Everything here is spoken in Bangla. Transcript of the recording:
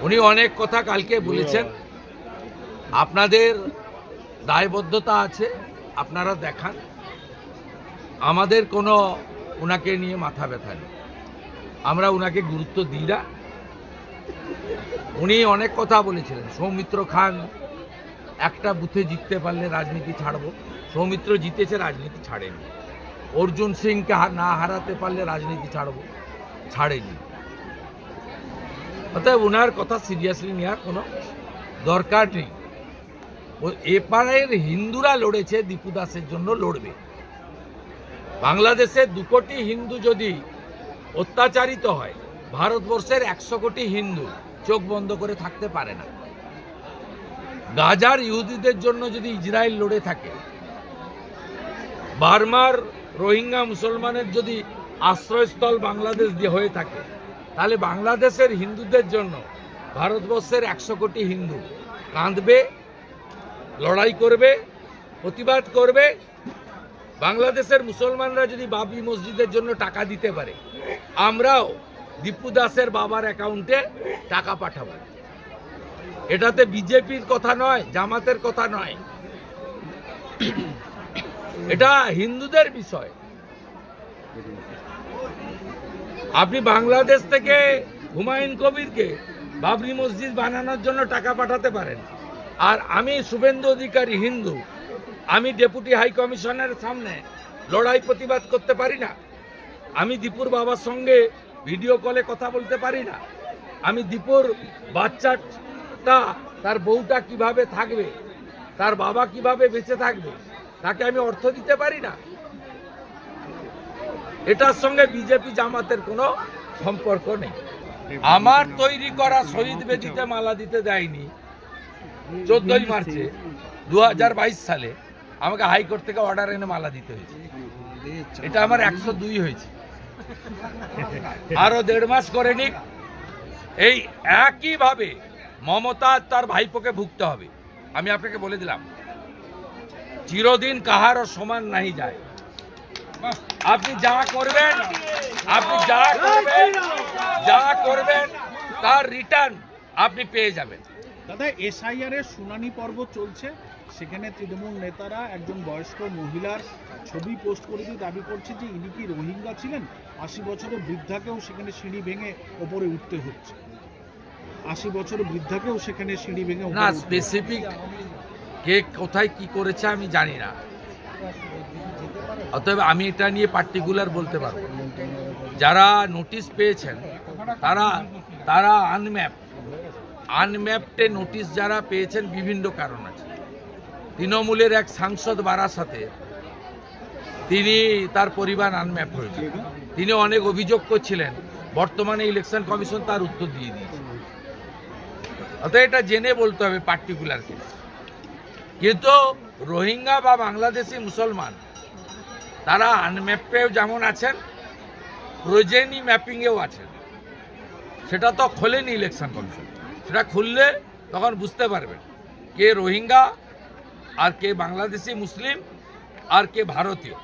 উনি অনেক কথা কালকে বলেছেন। আপনাদের দায়বদ্ধতা আছে, আপনারা দেখান। আমাদের কোনো ওনাকে নিয়ে মাথা ব্যথা নেই, আমরা ওনাকে গুরুত্ব দিই না। উনি অনেক কথা বলেছিলেন, সৌমিত্র খান একটা বুথে জিততে পারলে রাজনীতি ছাড়ব। সৌমিত্র জিতেছে, রাজনীতি ছাড়েনি। অর্জুন সিংকে না হারাতে পারলে রাজনীতি ছাড়েনি। অতএব ওনার কথা সিরিয়াসলি নেওয়ার কোনো দরকার নেই। এপারের হিন্দুরা লড়েছে, দীপু দাসের জন্য লড়বে। বাংলাদেশে 2 কোটি হিন্দু যদি অত্যাচারিত হয়, ভারতবর্ষের 100 কোটি হিন্দু চোখ বন্ধ করে থাকতে পারে না। গাজার ইহুদিদের জন্য যদি ইসরায়েল লড়ে থাকে, বার্মার রোহিঙ্গা মুসলমানের যদি আশ্রয়স্থল বাংলাদেশ দিয়ে হয়ে থাকে, তাহলে বাংলাদেশের হিন্দুদের জন্য ভারতবর্ষের 100 কোটি হিন্দু কাঁদবে, লড়াই করবে, প্রতিবাদ করবে। বাংলাদেশের মুসলমানরা যদি বাবরি মসজিদের জন্য টাকা দিতে পারে, আমরাও দীপু দাসের বাবার অ্যাকাউন্টে টাকা পাঠাবো। এটাতে বিজেপির কথা নয়, জামাতের কথা নয়, এটা হিন্দুদের বিষয়। আপনি বাংলাদেশ থেকে হুমায়ুন কবিরকে বাবরি মসজিদ বানানোর জন্য টাকা পাঠাতে পারেন, আর আমি শুভেন্দু অধিকারী হিন্দু, আমি ডেপুটি হাই কমিশনের সামনে লড়াই প্রতিবাদ করতে পারি না? আমি দীপুর বাবার সঙ্গে ভিডিও কলে কথা বলতে পারি না? আমি দীপুর বাচ্চাটা, তার বউটা কিভাবে থাকবে, তার বাবা কিভাবে বেঁচে থাকবে, তাকে আমি অর্থ দিতে পারি না? এটার সঙ্গে বিজেপি জামাতের কোনো সম্পর্ক নেই। আমার তৈরি করা শহীদ বেদিতে মালা দিতে দেয়নি 14ই মার্চে 2022 সালে। আমাকে হাইকোর্ট থেকে অর্ডার এনে মালা দিতে হয়েছে। এটা আমার 102 হয়েছে, আরো 1.5 মাস করে নিক। এই একইভাবে মমতা তার ভাইপোকে ভুগতে হবে। আমি আপনাকে বলে দিলাম, চিরদিন কাহারও সমান নাই যায়। আপনি যা করবেন তার রিটার্ন আপনি পেয়ে যাবেন। দাদা, এসআইআর এর শুনানি পর্ব চলছে, সেখানে তৃণমূল নেতারা একজন বয়স্ক মহিলার ছবি পোস্ট করে দিয়ে দাবি করছে যে ইনি কি রোহিঙ্গা ছিলেন। 80 বছরের বৃদ্ধাকেও সেখানে সিঁড়ি ভেঙে ওপরে উঠতে হচ্ছে। 80 বছরের বৃদ্ধাকেও সেখানে সিঁড়ি ভেঙে না, স্পেসিফিক কে কোথায় কি করেছে আমি জানি না, অতএব আমি এটা নিয়ে পার্টিকুলার বলতে পারবো। যারা নোটিশ পেয়েছেন তারা আনম্যাপডে নোটিশ যারা পেয়েছেন, বিভিন্ন কারণ আছে। তৃণমূলের এক সাংসদ বারাসাতে, তার পরিবার আনম্যাপ হয়েছে। তিনি অনেক অভিযোগ করছিলেন, বর্তমানে ইলেকশন কমিশন তার উত্তর দিয়ে দিয়েছে। অতএব এটা জেনে বলতে হবে পার্টিকুলার কেস। কিন্তু রোহিঙ্গা বা বাংলাদেশি মুসলমান তারা আনম্যাপেও যেমন আছেন, প্রয়োজনী ম্যাপিংয়েও আছেন। সেটা তো খোলেনি ইলেকশন কমিশন। সেটা খুললে তখন বুঝতে পারবেন কে রোহিঙ্গা, আর কে বাংলাদেশি মুসলিম, আর কে ভারতীয়।